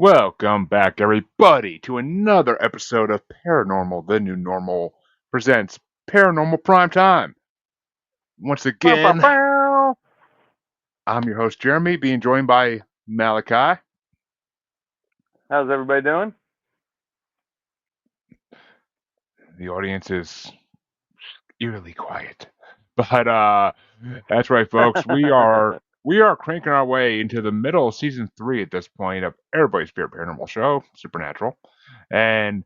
Welcome back, everybody, to another episode of Paranormal, the New Normal presents Paranormal Primetime. Once Bow, bow, again, bow. I'm your host, Jeremy, being joined by Malachi. How's everybody doing? The audience is eerily quiet. But that's right, folks. We are cranking our way into the middle of season 3 at this point of everybody's favorite paranormal show, Supernatural. And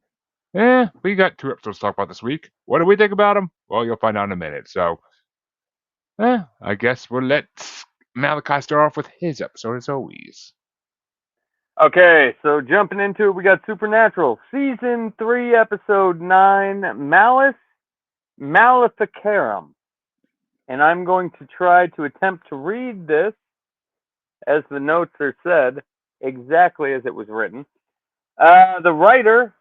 we got 2 episodes to talk about this week. What do we think about them? Well, you'll find out in a minute. So, I guess we'll let Malachi start off with his episode as always. Okay, so jumping into it, we got Supernatural, Season 3, Episode 9, Malice Maleficarum. And I'm going to try to attempt to read this, as the notes are said, exactly as it was written. The writer,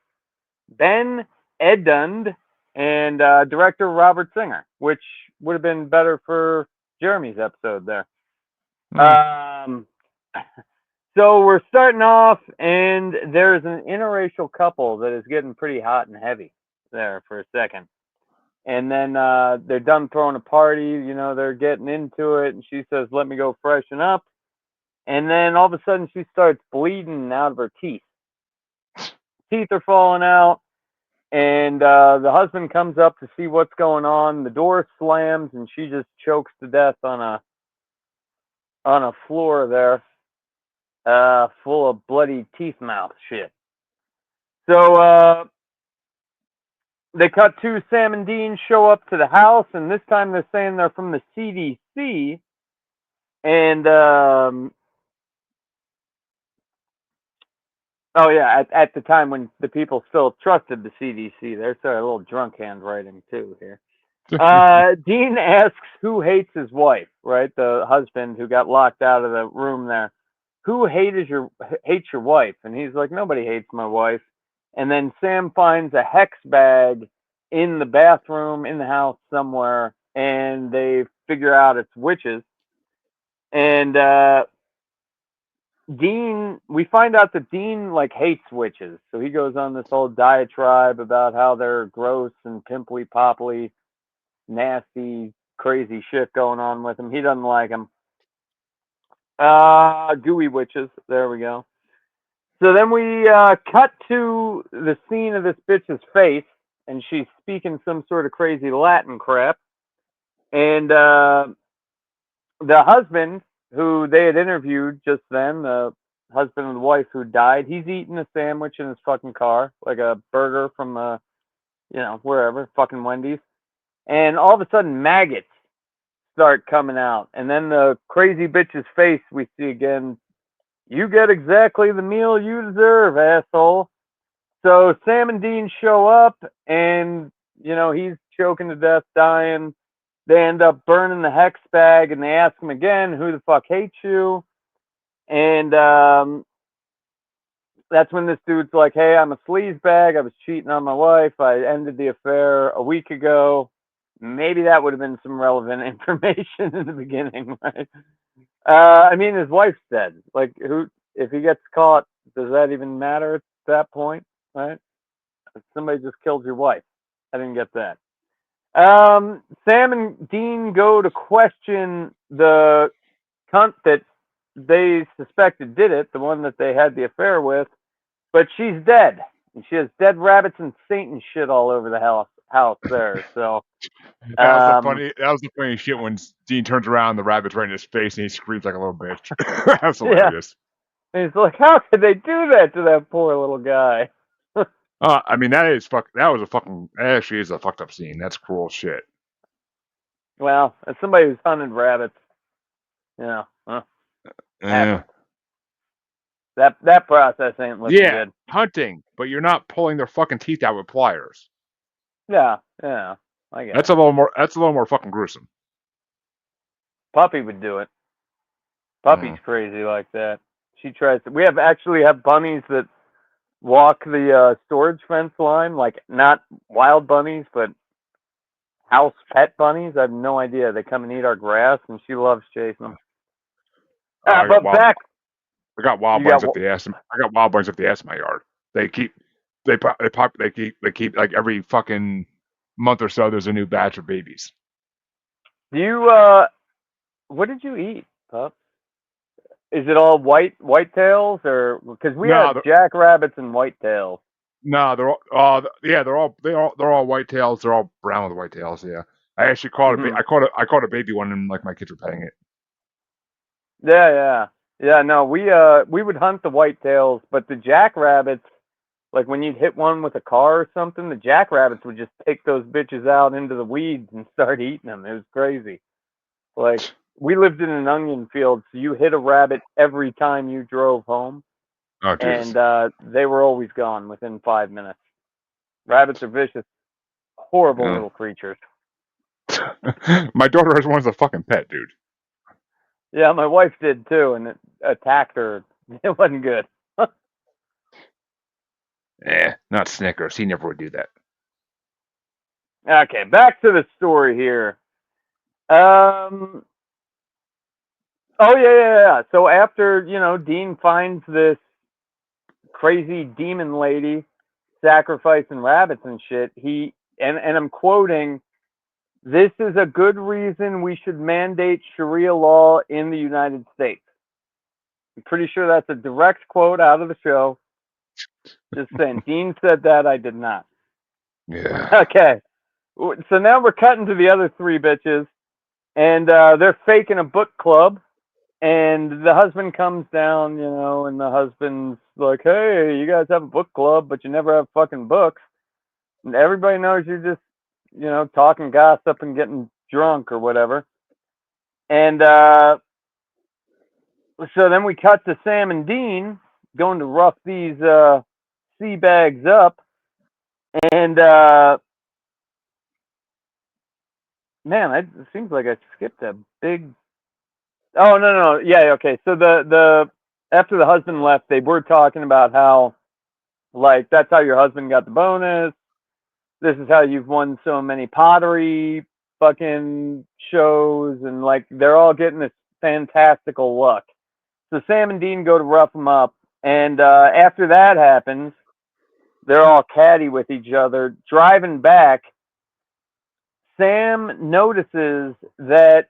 Ben Edund, and director Robert Singer, which would have been better for Jeremy's episode there. Hmm. So we're starting off, and there's an interracial couple that is getting pretty hot and heavy there for a second. And then they're done throwing a party, they're getting into it, and she says, "Let me go freshen up." And then all of a sudden she starts bleeding out of her teeth. Teeth are falling out, and the husband comes up to see what's going on. The door slams, and she just chokes to death on a floor there, full of bloody teeth mouth shit. So they cut to Sam and Dean show up to the house, and this time they're saying they're from the CDC. And oh yeah, at the time when the people still trusted the CDC, there's a little drunk handwriting too here. Dean asks who hates his wife, right? The husband who got locked out of the room there. Who hates your wife? And he's like, nobody hates my wife. And then Sam finds a hex bag in the bathroom in the house somewhere, and they figure out it's witches. And we find out that Dean like hates witches, so he goes on this whole diatribe about how they're gross and pimply popply, nasty, crazy shit going on with him. He doesn't like them. Gooey witches. There we go. So then we cut to the scene of this bitch's face, and she's speaking some sort of crazy Latin crap. And the husband, who they had interviewed just then, the husband and the wife who died, he's eating a sandwich in his fucking car, like a burger from, wherever, fucking Wendy's. And all of a sudden, maggots start coming out. And then the crazy bitch's face we see again. You get exactly the meal you deserve, asshole. So Sam and Dean show up, and he's choking to death, dying. They end up burning the hex bag, and they ask him again, "Who the fuck hates you?" And that's when this dude's like, "Hey, I'm a sleazebag. I was cheating on my wife. I ended the affair a week ago." Maybe that would have been some relevant information in the beginning, right? I mean, his wife's dead. Like, who? If he gets caught, does that even matter at that point, right? Somebody just killed your wife. I didn't get that. Sam and Dean go to question the cunt that they suspected did it, the one that they had the affair with, but she's dead. And she has dead rabbits and Satan shit all over the house there. So, um, That was the funny shit when Dean turns around, the rabbit's right in his face, and he screams like a little bitch. That's yeah. hilarious. And he's like, how could they do that to that poor little guy? I mean, that was a fucking, that actually is a fucked up scene. That's cruel shit. Well, as somebody who's hunted rabbits, Yeah. happens. That process ain't looking Yeah, good. hunting, but you're not pulling their fucking teeth out with pliers. Yeah, I get That's it. a little more. That's a little more fucking gruesome. Puppy would do it. Puppy's Mm. crazy like that. She tries to. We actually have bunnies that walk the storage fence line, like not wild bunnies, but house pet bunnies. I have no idea. They come and eat our grass, and she loves chasing them. I got But wild. back. I got wild You bunnies got up the ass. I got wild bunnies up the ass in my yard. They keep they keep like every fucking month or so. There's a new batch of babies. do you what did you eat, pup? Is it all whitetails or because we No, had jackrabbits and whitetails? no, they're all yeah, they're all white tails. They're all brown with white tails. Yeah, I actually caught Hmm. I caught a baby one and like my kids were petting it. Yeah, yeah, yeah. No, we would hunt the whitetails, but the jackrabbits, like when you'd hit one with a car or something, the jackrabbits would just take those bitches out into the weeds and start eating them. It was crazy. Like we lived in an onion field, so you hit a rabbit every time you drove home, Oh and Jesus! they were always gone within 5 minutes. Rabbits are vicious, horrible Yeah. little creatures. My daughter has one as a fucking pet, dude. Yeah, my wife did too, and it attacked her. It wasn't good. Not Snickers. He never would do that. Okay, back to the story here. Um. Oh yeah. So after Dean finds this crazy demon lady sacrificing rabbits and shit, and I'm quoting, "This is a good reason we should mandate Sharia law in the United States." I'm pretty sure that's a direct quote out of the show. Just saying, Dean said that. I did not. Yeah. Okay, so now we're cutting to the other three bitches, and they're faking a book club. And the husband comes down, and the husband's like, "Hey, you guys have a book club, but you never have fucking books. And everybody knows you're just, talking gossip and getting drunk or whatever." And so then we cut to Sam and Dean going to rough these sea bags up. And man, it seems like I skipped a big. Oh no, yeah, okay. So the after the husband left, they were talking about how, like, that's how your husband got the bonus. This is how you've won so many pottery fucking shows, and like they're all getting this fantastical luck. So Sam and Dean go to rough them up, and after that happens, they're all catty with each other. Driving back, Sam notices that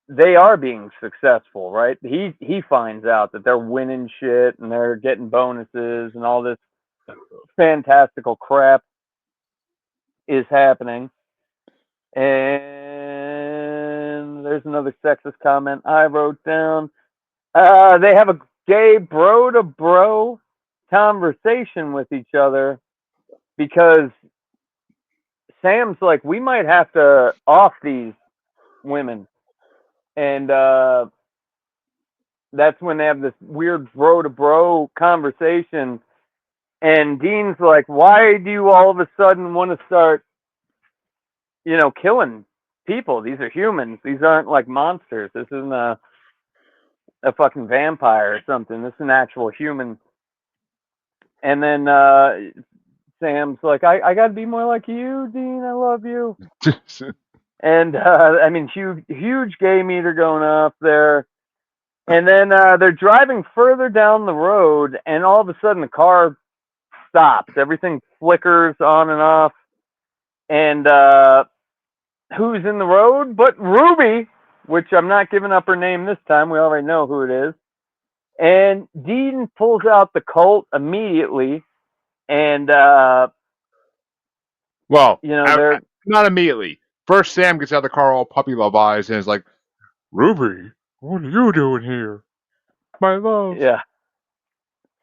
they are being successful, right? He finds out that they're winning shit and they're getting bonuses and all this fantastical crap is happening. And there's another sexist comment I wrote down. They have a gay bro to bro conversation with each other because Sam's like, we might have to off these women. And that's when they have this weird bro to bro conversation. And Dean's like, why do you all of a sudden want to start, killing people? These are humans. These aren't like monsters. This isn't a fucking vampire or something. This is an actual human. And then Sam's like, I got to be more like you, Dean. I love you. And I mean, huge gay meter going off there. And then they're driving further down the road, and all of a sudden the car stops. Everything flickers on and off. And who's in the road but Ruby, which I'm not giving up her name this time. We already know who it is. And Dean pulls out the Colt immediately, and Well, they're not immediately. First, Sam gets out of the car all puppy love eyes and is like, "Ruby, what are you doing here, my love?" yeah.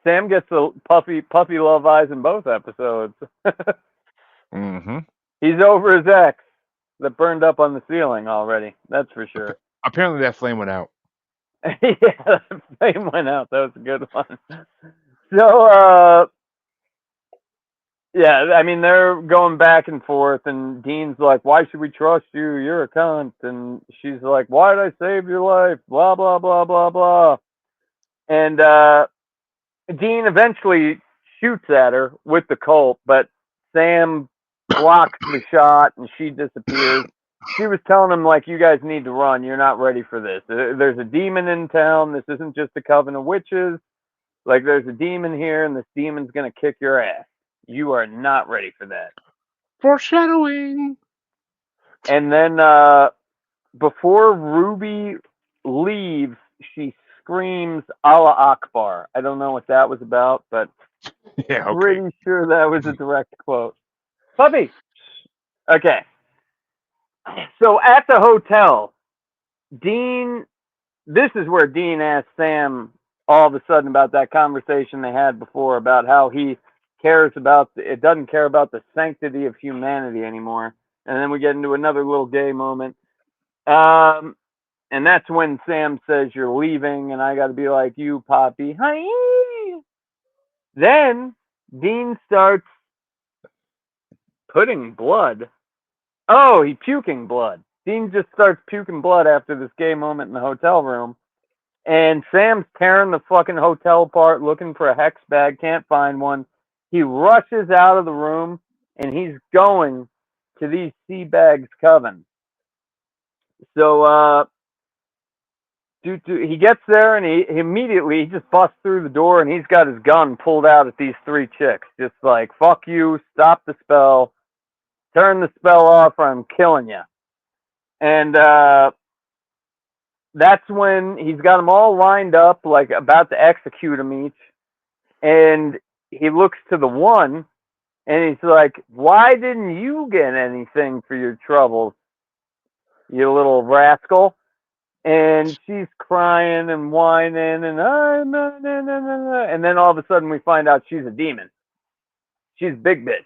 Sam gets the puppy love eyes in both episodes. Mm-hmm. He's over his ex that burned up on the ceiling already. That's for sure. Apparently, that flame went out. Yeah, the flame went out. That was a good one. So, yeah, I mean, they're going back and forth, and Dean's like, why should we trust you? You're a cunt. And she's like, why did I save your life? Blah, blah, blah, blah, blah. And Dean eventually shoots at her with the Colt, but Sam blocks the shot, and she disappears. she was telling him, like, you guys need to run. You're not ready for this. There's a demon in town. This isn't just a coven of witches. Like, there's a demon here, and this demon's going to kick your ass. You are not ready for that. Foreshadowing. And then before Ruby leaves, she screams Allah Akbar. I don't know what that was about, but Yeah, okay. pretty sure that was a direct quote. Puppy! Okay. So at the hotel, Dean, this is where Dean asked Sam all of a sudden about that conversation they had before about how he it doesn't care about the sanctity of humanity anymore. And then we get into another little gay moment. And that's when Sam says you're leaving, and I got to be like, you, Poppy. Hi. Then Dean starts putting blood. Oh, he puking blood. Dean just starts puking blood after this gay moment in the hotel room. And Sam's tearing the fucking hotel apart looking for a hex bag, can't find one. He rushes out of the room and he's going to these sea bags coven. So he gets there and he immediately he just busts through the door and he's got his gun pulled out at these three chicks, just like, fuck you, stop the spell, turn the spell off, or I'm killing you. And that's when he's got them all lined up, like about to execute them each. And he looks to the one and he's like, why didn't you get anything for your troubles, you little rascal? And she's crying and whining and and then all of a sudden we find out she's a demon. She's big bitch,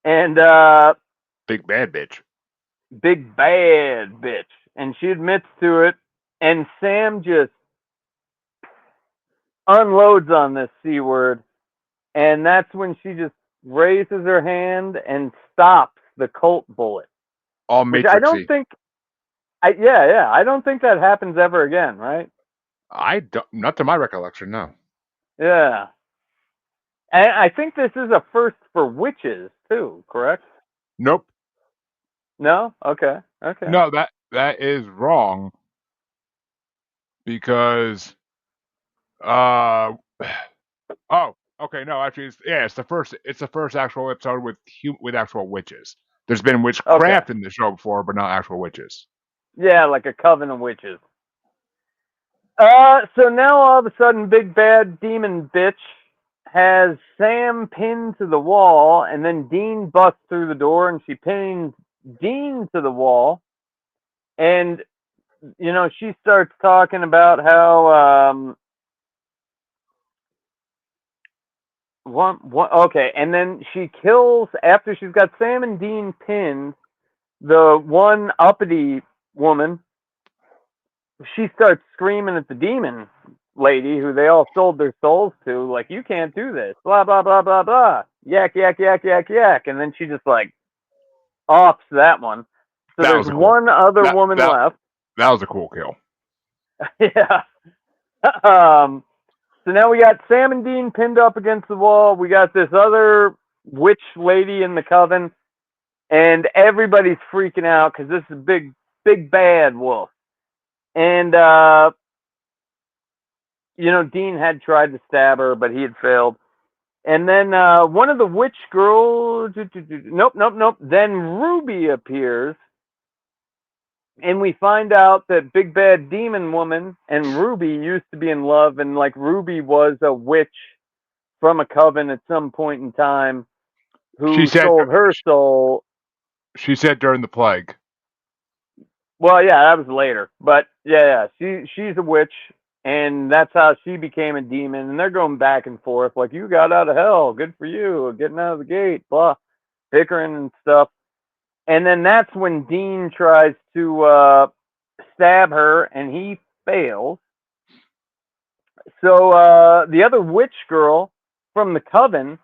and Big bad bitch. big bad bitch, and she admits to it. And Sam just unloads on this c word, and that's when she just raises her hand and stops the cult bullet, All which I don't matrixy. think. I don't think that happens ever again, right? I don't, not to my recollection, no. Yeah. And I think this is a first for witches too, correct? Nope. No? Okay. Okay. No, that is wrong because uh oh, okay, no, actually it's the first actual episode with actual witches. There's been Okay. witchcraft in the show before, but not actual witches. Yeah, like a coven of witches. So now all of a sudden, big bad demon bitch has Sam pinned to the wall, and then Dean busts through the door, and she pins Dean to the wall, and she starts talking about how okay, and then she kills after she's got Sam and Dean pinned. The one uppity woman, she starts screaming at the demon lady who they all sold their souls to, like, you can't do this, blah, blah, blah, blah, blah, yak, yak, yak, yak, yak. And then she just, like, offs that one. So That there's was a cool. one other That woman that left. that was a cool kill. Yeah. So now we got Sam and Dean pinned up against the wall. We got this other witch lady in the coven. And everybody's freaking out because this is a big bad wolf. And Dean had tried to stab her, but he had failed. And then one of the witch girls, nope. Then Ruby appears, and we find out that big bad demon woman and Ruby used to be in love, and like Ruby was a witch from a coven at some point in time She who said sold her soul. she said during the plague. Well, yeah, that was later, but yeah, she's a witch, and that's how she became a demon. And they're going back and forth, like, you got out of hell, good for you, getting out of the gate, blah, bickering and stuff. And then that's when Dean tries to stab her, and he fails. So the other witch girl from the coven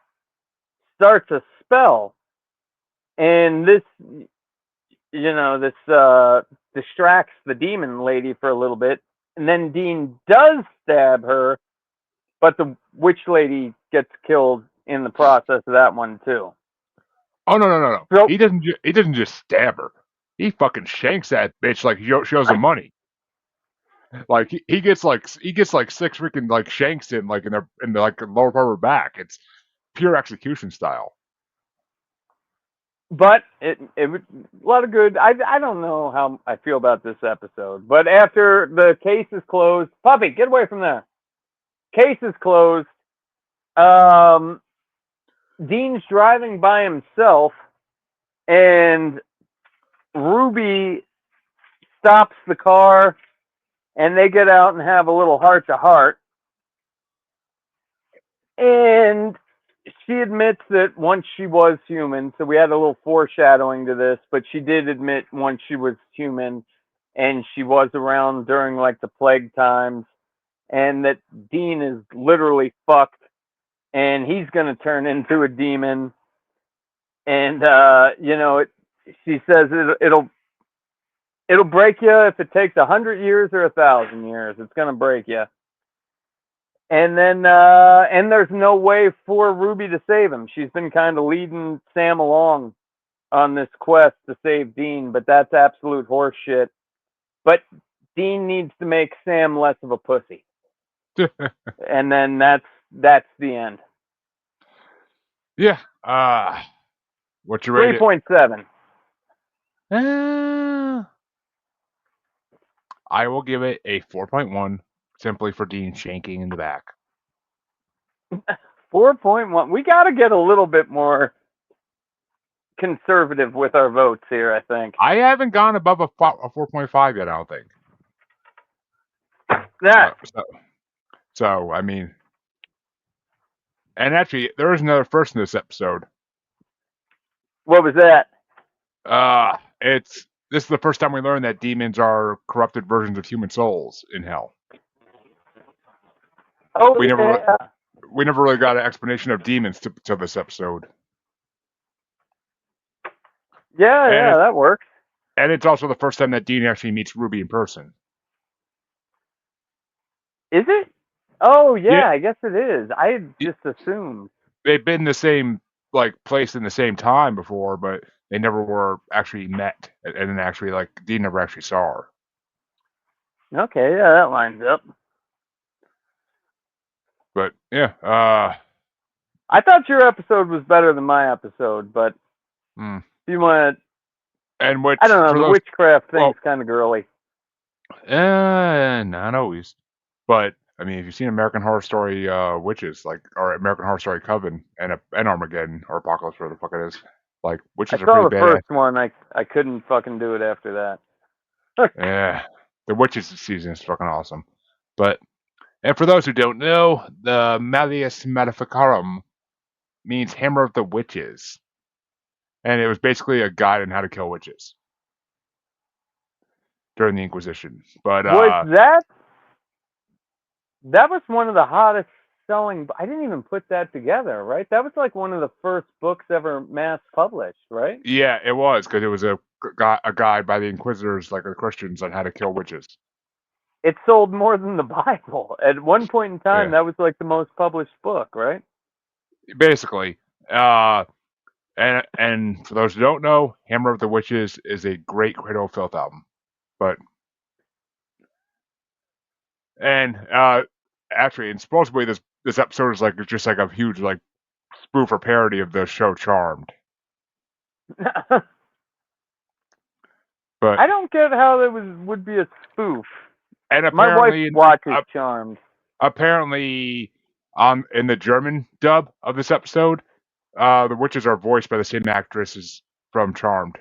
starts a spell, and this distracts the demon lady for a little bit, and then Dean does stab her, but the witch lady gets killed in the process of that one too. Oh no! So, He doesn't just stab her. He fucking shanks that bitch like she owes him money. Like he gets like six freaking like shanks in like in the like lower part of her back. It's pure execution style. but it was a lot of good. I don't know how I feel about this episode, but after the case is closed, puppy, get away from there. Case is closed. Um, Dean's driving by himself, and Ruby stops the car, and they get out and have a little heart to heart. And she admits that once she was human, so we had a little foreshadowing to this, but she did admit once she was human and she was around during like the plague times, and that Dean is literally fucked and he's going to turn into a demon. And, she says it'll break you if it takes 100 years or 1,000 years. It's going to break you. And then, and there's no way for Ruby to save him. She's been kind of leading Sam along on this quest to save Dean, but that's absolute horseshit. But Dean needs to make Sam less of a pussy, and then that's the end. Yeah. What you rate it? 3.7. I will give it a 4.1 simply for Dean shanking in the back. 4.1. We got to get a little bit more conservative with our votes here, I think. I haven't gone above a 4.5 yet, I don't think. Yeah. So, I mean, and actually, there is another first in this episode. What was that? This is the first time we learn that demons are corrupted versions of human souls in hell. Oh, we yeah. never really got an explanation of demons to this episode. Yeah, that works. And it's also the first time that Dean actually meets Ruby in person. Is it? Oh, yeah, I guess it is. I just assumed. They've been in the same like place in the same time before, but they never were actually met, and then actually like Dean never actually saw her. Okay, yeah, that lines up. But yeah, I thought your episode was better than my episode, but if you want to, and which I don't know, the witchcraft thing's kind of girly. Not always, but I mean, if you've seen American Horror Story Witches, like, or American Horror Story Coven and Armageddon or Apocalypse, whatever the fuck it is, like witches are pretty bad. I saw the first one. I couldn't fucking do it after that. Yeah, the Witches season is fucking awesome. But, and for those who don't know, the Malleus Maleficarum means Hammer of the Witches, and it was basically a guide on how to kill witches during the Inquisition. But was that was one of the hottest selling? I didn't even put that together, right? That was like one of the first books ever mass published, right? Yeah, it was, because it was a guide by the Inquisitors, like the Christians, on how to kill witches. It sold more than the Bible. At one point in time, that was like the most published book, right? Basically. And for those who don't know, Hammer of the Witches is a great Cradle of Filth album. Actually, and supposedly this episode is like just like a huge like spoof or parody of the show Charmed. But I don't get how that would be a spoof. And my wife watches Charmed. Apparently, in the German dub of this episode, the witches are voiced by the same actresses from Charmed.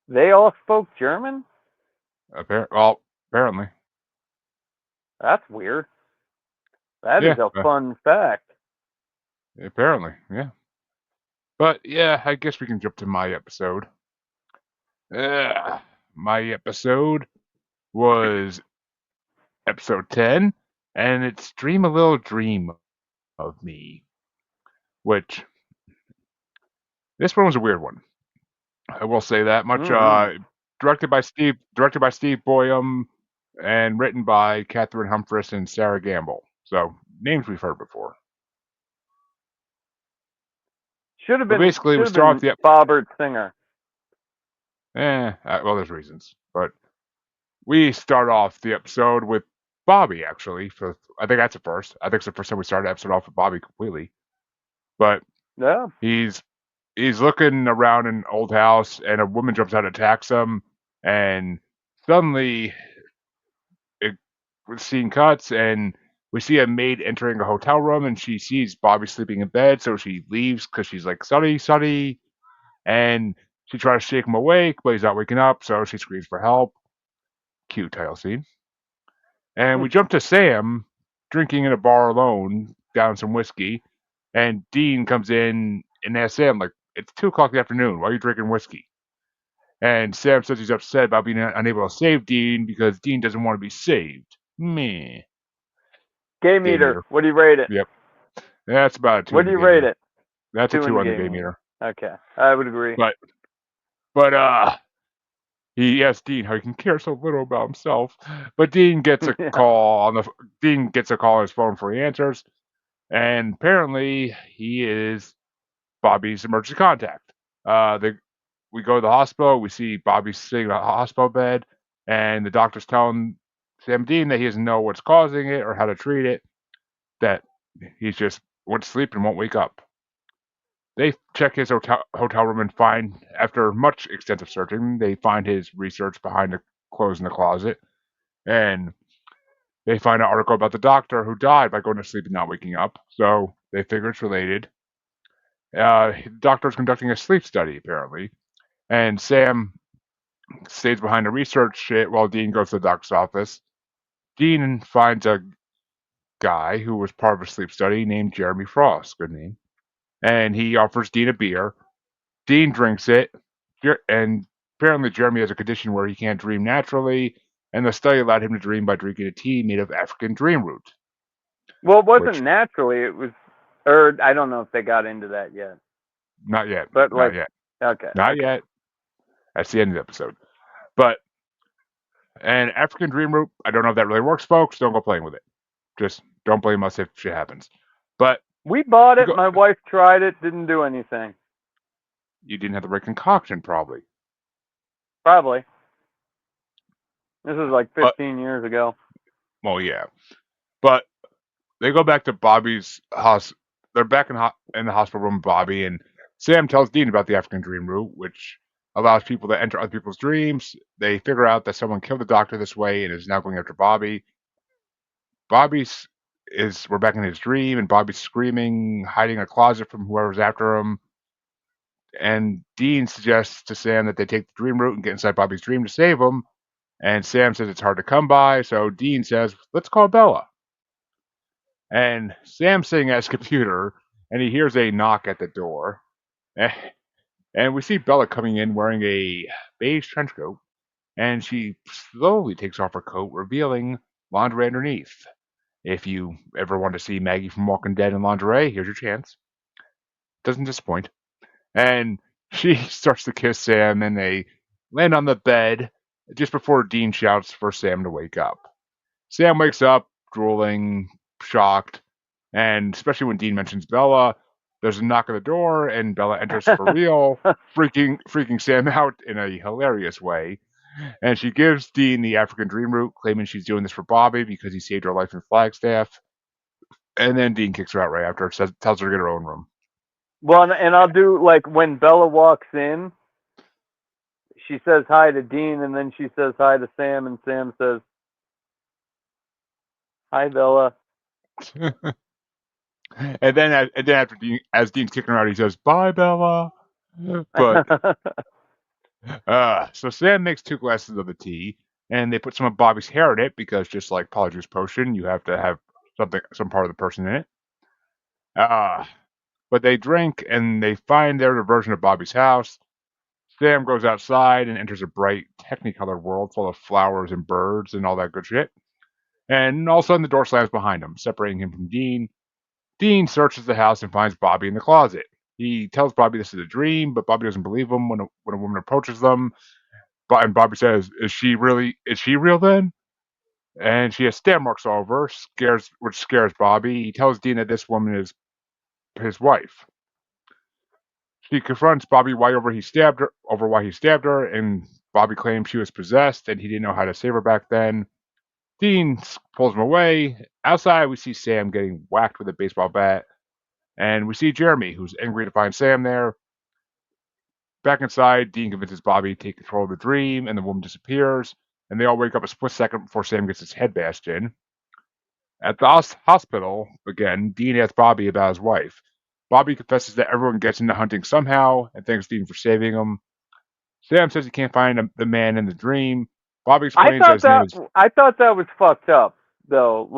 They all spoke German? Apparently. That's weird. That is a fun fact. Apparently, yeah. But yeah, I guess we can jump to my episode. My episode was episode 10, and it's Dream a Little Dream of Me, which this one was a weird one. I will say that much. Directed by Steve Boyum, and written by Catherine Humphris and Sarah Gamble. So names we've heard before. Should have But been basically, should we have start off been the Bobbert Singer. well, there's reasons, but we start off the episode with Bobby. Actually, for I think that's the first. I think it's the first time we started the episode off with Bobby completely. But Yeah. he's looking around an old house, and a woman jumps out and attacks him, and suddenly it, the scene cuts, and we see a maid entering a hotel room, and she sees Bobby sleeping in bed, so she leaves because she's like, "Sonny, Sonny," and she tries to shake him awake, but he's not waking up, so she screams for help. Cute title scene. And we jump to Sam drinking in a bar alone, down some whiskey, and Dean comes in and asks Sam, like, "It's 2 o'clock in the afternoon. Why are you drinking whiskey?" And Sam says he's upset about being unable to save Dean because Dean doesn't want to be saved. Meh. Gay Gay meter. meter. What do you rate it? Yep. That's about a two What in do the you gay rate meter. it? That's a 2 in two the on the gay gay meter. meter. Okay, I would agree. But he asks Dean how he can care so little about himself. But Dean gets a Yeah. call on the Dean gets a call on his phone before he answers, and apparently he is Bobby's emergency contact. We go to the hospital. We see Bobby sitting in a hospital bed, and the doctor's telling Sam Dean that he doesn't know what's causing it or how to treat it. That he's just went to sleep and won't wake up. They check his hotel room and find, after much extensive searching, they find his research behind the clothes in the closet, and they find an article about the doctor who died by going to sleep and not waking up. So they figure it's related. The doctor's conducting a sleep study apparently, and Sam stays behind to research shit while Dean goes to the doctor's office. Dean finds a guy who was part of a sleep study named Jeremy Frost, good name, and he offers Dean a beer. Dean drinks it, and apparently Jeremy has a condition where he can't dream naturally, and the study allowed him to dream by drinking a tea made of African dream root, Well, it wasn't which naturally. It was, or I don't know if they got into that yet. not yet, But not like, yet, okay, not okay. yet. That's the end of the episode. But and African dream root, I don't know if that really works, folks. Don't go playing with it. Just don't blame us if shit happens. But We bought we it. go. My wife tried it. Didn't do anything. You didn't have the right concoction, probably. Probably. This is like But 15 years ago. well, yeah. But they go back to Bobby's house. They're back in the hospital room with Bobby, and Sam tells Dean about the African dream root, which allows people to enter other people's dreams. They figure out that someone killed the doctor this way and is now going after Bobby. Bobby's is we're back in his dream, and Bobby's screaming, hiding in a closet from whoever's after him. And Dean suggests to Sam that they take the dream route and get inside Bobby's dream to save him. And Sam says it's hard to come by, so Dean says, "Let's call Bela." And Sam's sitting at his computer, and he hears a knock at the door. And we see Bella coming in wearing a beige trench coat, and she slowly takes off her coat, revealing lingerie underneath. If you ever want to see Maggie from Walking Dead in lingerie, here's your chance. Doesn't disappoint. And she starts to kiss Sam, and they land on the bed just before Dean shouts for Sam to wake up. Sam wakes up, drooling, shocked, and especially when Dean mentions Bella, there's a knock at the door, and Bella enters for real, freaking Sam out in a hilarious way. And she gives Dean the African dream root, claiming she's doing this for Bobby because he saved her life in Flagstaff. And then Dean kicks her out right after, tells her to get her own room. Well, and I'll do like when Bella walks in, she says hi to Dean, and then she says hi to Sam, and Sam says, "Hi, Bella." And then after as Dean's kicking her out, he says, "Bye, Bella." But so Sam makes 2 glasses of the tea, and they put some of Bobby's hair in it because just like Polyjuice Potion, you have to have some part of the person in it. Uh, but they drink and they find their version of Bobby's house. Sam goes outside and enters a bright, technicolored world full of flowers and birds and all that good shit. And all of a sudden, the door slams behind him, separating him from Dean. Dean searches the house and finds Bobby in the closet. He tells Bobby this is a dream, but Bobby doesn't believe him when a woman approaches them. And Bobby says, "Is she really? Is she real then?" And she has stamp marks all over, which scares Bobby. He tells Dean that this woman is his wife. She confronts Bobby over why he stabbed her, and Bobby claims she was possessed and he didn't know how to save her back then. Dean pulls him away. Outside, we see Sam getting whacked with a baseball bat, and we see Jeremy, who's angry to find Sam there. Back inside, Dean convinces Bobby to take control of the dream, and the woman disappears, and they all wake up a split second before Sam gets his head bashed in. At the hospital, again, Dean asks Bobby about his wife. Bobby confesses that everyone gets into hunting somehow and thanks Dean for saving him. Sam says he can't find the man in the dream. Bobby explains that his name is. I thought that was fucked up though.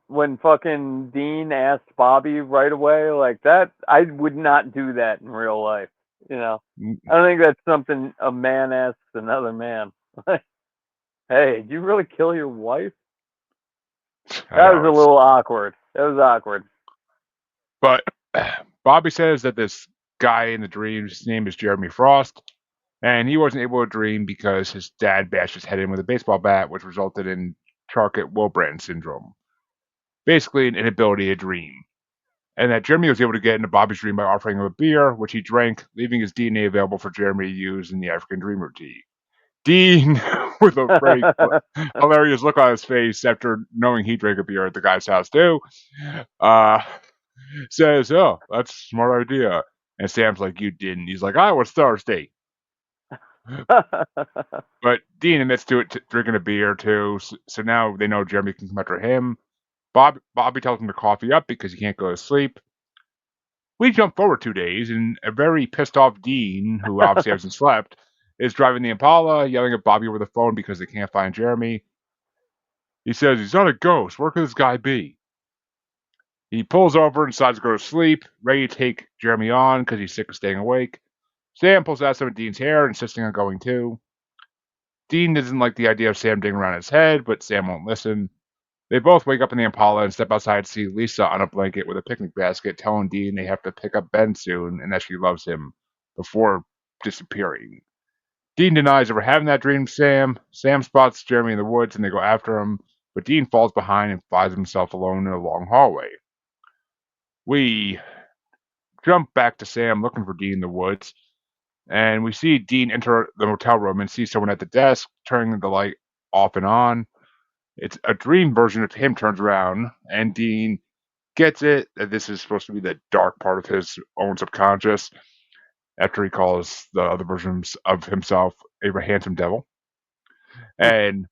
When fucking Dean asked Bobby right away like that, I would not do that in real life. You know, I don't think that's something a man asks another man. Hey, did you really kill your wife? I That was know a it's. little awkward. That was awkward. But Bobby says that this guy in the dream, his name is Jeremy Frost, and he wasn't able to dream because his dad bashed his head in with a baseball bat, which resulted in Charcot-Wilbrand syndrome, basically an inability to dream. And that Jeremy was able to get into Bobby's dream by offering him a beer, which he drank, leaving his DNA available for Jeremy to use in the African Dream routine. Dean, with a very hilarious look on his face after knowing he drank a beer at the guy's house too, uh, says, "Oh, that's a smart idea." And Sam's like, "You didn't." He's like, "I was thirsty." But Dean admits to it, drinking a beer too. So now they know Jeremy can come after him. Bobby tells him to coffee up because he can't go to sleep. We jump forward 2 days, and a very pissed off Dean, who obviously hasn't slept, is driving the Impala, yelling at Bobby over the phone because they can't find Jeremy. He says he's not a ghost. Where could this guy be? He pulls over and decides to go to sleep, ready to take Jeremy on because he's sick of staying awake. Sam pulls out some of Dean's hair, insisting on going too. Dean doesn't like the idea of Sam digging around his head, but Sam won't listen. They both wake up in the Impala and step outside to see Lisa on a blanket with a picnic basket, telling Dean they have to pick up Ben soon and that she loves him, before disappearing. Dean denies ever having that dream to Sam. Sam spots Jeremy in the woods and they go after him, but Dean falls behind and finds himself alone in a long hallway. We jump back to Sam looking for Dean in the woods, and we see Dean enter the motel room and see someone at the desk turning the light off and on. It's a dream version of him turns around, and Dean gets it that this is supposed to be the dark part of his own subconscious after he calls the other versions of himself a handsome devil. And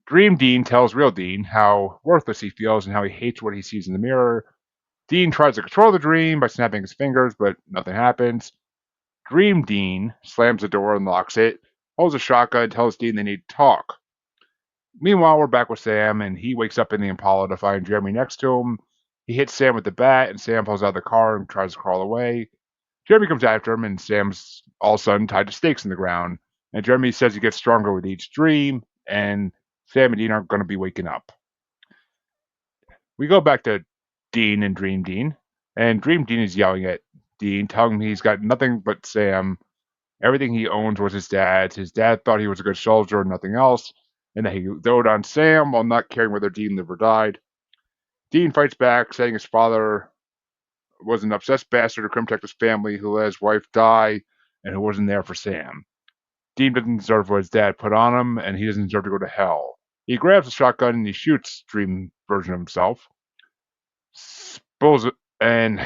Dream Dean tells real Dean how worthless he feels and how he hates what he sees in the mirror. Dean tries to control the dream by snapping his fingers, but nothing happens. Dream Dean slams the door and locks it, holds a shotgun, and tells Dean they need to talk. Meanwhile, we're back with Sam, and he wakes up in the Impala to find Jeremy next to him. He hits Sam with the bat, and Sam pulls out of the car and tries to crawl away. Jeremy comes after him, and Sam's all of a sudden tied to stakes in the ground. And Jeremy says he gets stronger with each dream, and Sam and Dean aren't going to be waking up. We go back to Dean and Dream Dean, and Dream Dean is yelling at Dean, telling him he's got nothing but Sam. Everything he owns was his dad's. His dad thought he was a good soldier and nothing else, and that he doted on Sam while not caring whether Dean lived or died. Dean fights back, saying his father was an obsessed bastard who couldn't protect his family, who let his wife die, and who wasn't there for Sam. Dean doesn't deserve what his dad put on him, and he doesn't deserve to go to hell. He grabs a shotgun and he shoots Dream version of himself. Spills it, and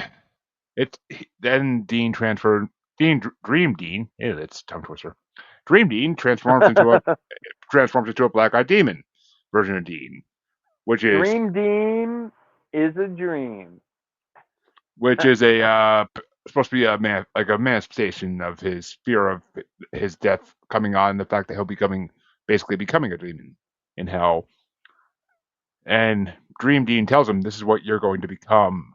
it then Dean transferred Dean Dream Dean. Ew, that's a tongue twister. Dream Dean transforms into a black-eyed demon version of Dean, which is Dream Dean is a dream. a supposed to be a man like a manifestation of his fear of his death coming on, the fact that he'll basically becoming a demon in hell. And Dream Dean tells him this is what you're going to become.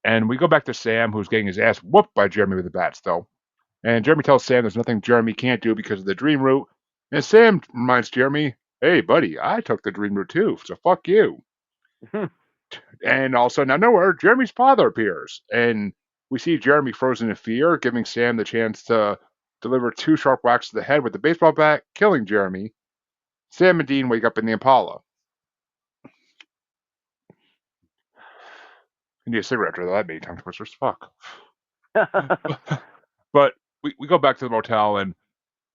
And we go back to Sam, who's getting his ass whooped by Jeremy with the bat still. And Jeremy tells Sam there's nothing Jeremy can't do because of the dream route. And Sam reminds Jeremy, hey, buddy, I took the dream route too, so fuck you. And all of a sudden, out of nowhere, Jeremy's father appears. And we see Jeremy frozen in fear, giving Sam the chance to deliver 2 sharp whacks to the head with the baseball bat, killing Jeremy. Sam and Dean wake up in the Impala. I need a cigarette after that many tongue twisters. Fuck. But we go back to the motel, and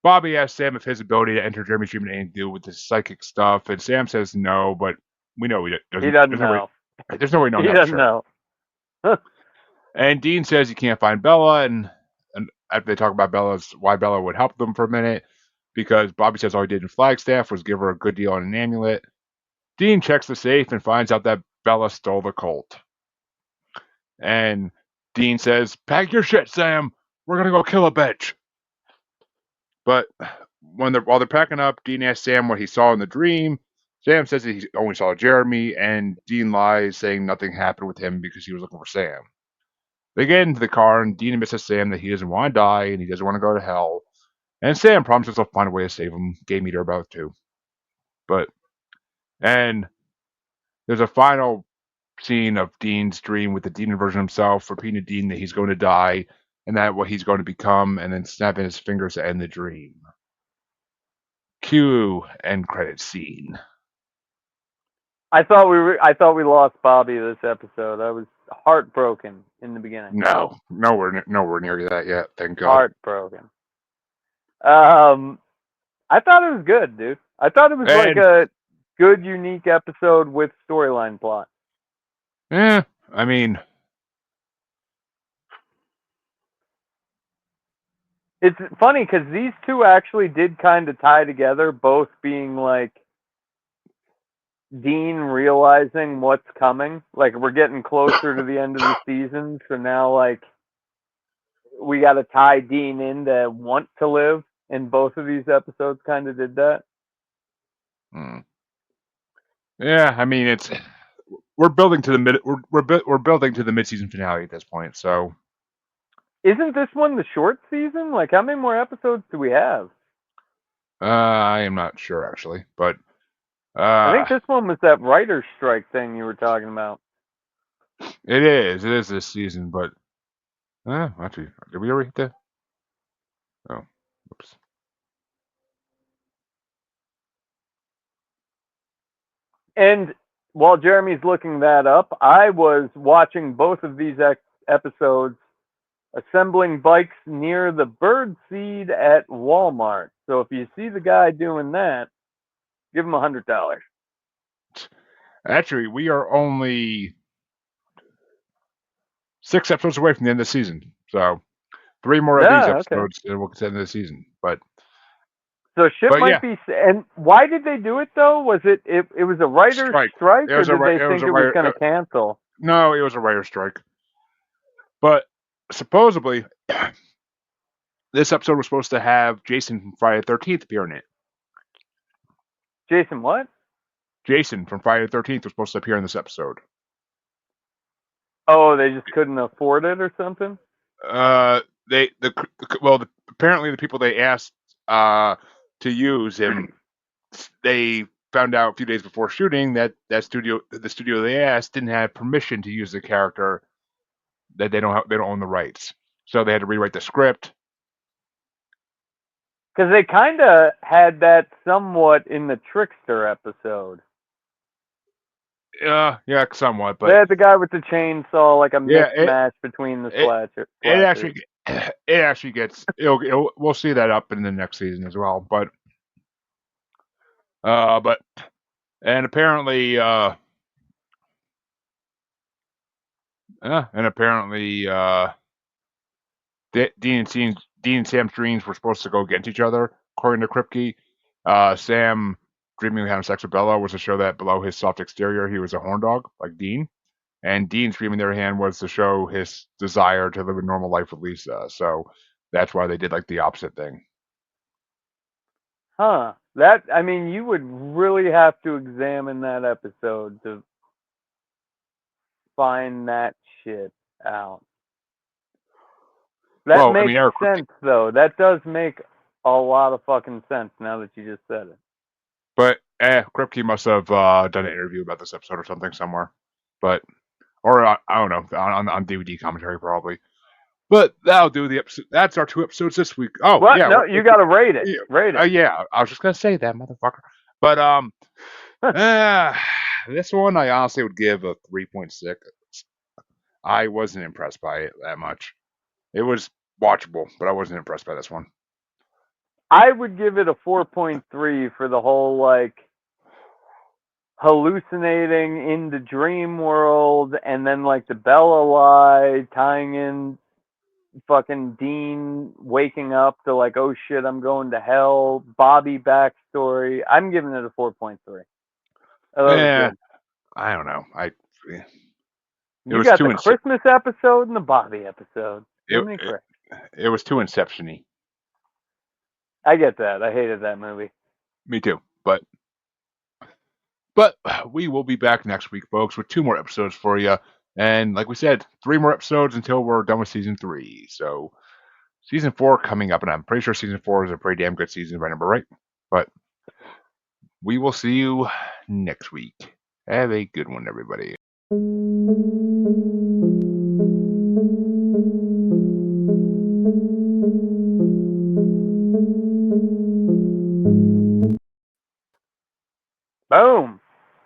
Bobby asks Sam if his ability to enter Jeremy's dream had anything to do with his psychic stuff, and Sam says no, but we know he He doesn't. doesn't There's no way. know. There's no way knowing He that for doesn't sure. know. And Dean says he can't find Bella, and after they talk about why Bella would help them for a minute, because Bobby says all he did in Flagstaff was give her a good deal on an amulet. Dean checks the safe and finds out that Bella stole the Colt. And Dean says, "Pack your shit, Sam. We're gonna go kill a bitch." But while they're packing up, Dean asks Sam what he saw in the dream. Sam says that he only saw Jeremy, and Dean lies, saying nothing happened with him because he was looking for Sam. They get into the car, and Dean admits to Sam that he doesn't want to die and he doesn't want to go to hell. And Sam promises he'll find a way to save him. Gay meter about too. But and there's a final scene of Dean's dream with the demon version himself, repeating to Dean that he's going to die and that what he's going to become, and then snapping his fingers to end the dream. Cue end credit scene. I thought we lost Bobby this episode. I was heartbroken in the beginning. No, nowhere near that yet. Thank God. Heartbroken. I thought it was good, dude. I thought it was like And a good, unique episode with storyline plot. I mean, It's funny because these two actually did kind of tie together, both being like Dean realizing what's coming. Like we're getting closer to the end of the season, so now like we got to tie Dean in to want to live, and both of these episodes kind of did that. yeah. I mean, we're building to the we're building to the mid-season finale at this point. So Isn't this one the short season? Like how many more episodes do we have? I am not sure actually, but I think this one was that writer's strike thing you were talking about. it is this season. But actually, did we already hit that? Oh, oops. And while Jeremy's looking that up, I was watching both of these episodes assembling bikes near the bird seed at Walmart. So if you see the guy doing that, give him $100. Actually, we are only 6 episodes away from the end of the season. So 3 more of these Yeah, okay. episodes, and we'll get to the end of the season. So shit But might yeah, be. And why did they do it though? Was it was a writer's strike. strike, It or was a did they it was think a it was writer. going to cancel? No, it was a writer strike. But supposedly, this episode was supposed to have Jason from Friday the 13th appear in it. Jason, what? Jason from Friday the 13th was supposed to appear in this episode. Oh, they just couldn't afford it or something. Apparently the people they asked to use him, they found out a few days before shooting that the studio they asked didn't have permission to use the character, that they don't own the rights, so they had to rewrite the script. Because they kind of had that somewhat in the Trickster episode. Yeah, somewhat, They but had the guy with the chainsaw, like a yeah, mixed match between the it slashers. it actually gets we'll see that up in the next season as well, but and apparently Dean and Sam's dreams were supposed to go against each other, according to Kripke. Sam dreaming of having sex with Bella was to show that below his soft exterior he was a horn dog like Dean, and Dean's dream, on the other hand, was to show his desire to live a normal life with Lisa. So that's why they did like the opposite thing. Huh. That, I mean, you would really have to examine that episode to find that shit out. That Well, I makes mean, Eric Kripke, sense, though. That does make a lot of fucking sense now that you just said it. but Kripke must have done an interview about this episode or something somewhere, or I don't know, on DVD commentary probably. But that'll do the episode. That's our 2 episodes this week. Oh What? yeah, No, you got to rate it. yeah, Rate it. yeah. I was just gonna say that, motherfucker. But this one I honestly would give a 3.6. I wasn't impressed by it that much. It was watchable, but I wasn't impressed by this one. I would give it a 4.3 for the whole like hallucinating in the dream world, and then like the Bela lie tying in fucking Dean waking up to like, oh shit, I'm going to hell. Bobby backstory. I'm giving it a 4.3. I thought it was good. I don't know. It You was got too the Christmas episode and the Bobby episode. Give me credit. it was too Inception-y. I get that. I hated that movie. Me too. But we will be back next week, folks, with 2 more episodes for you. And like we said, 3 more episodes until we're done with season 3. So season 4 coming up, and I'm pretty sure season 4 is a pretty damn good season, if I remember right. But we will see you next week. Have a good one, everybody. Boom.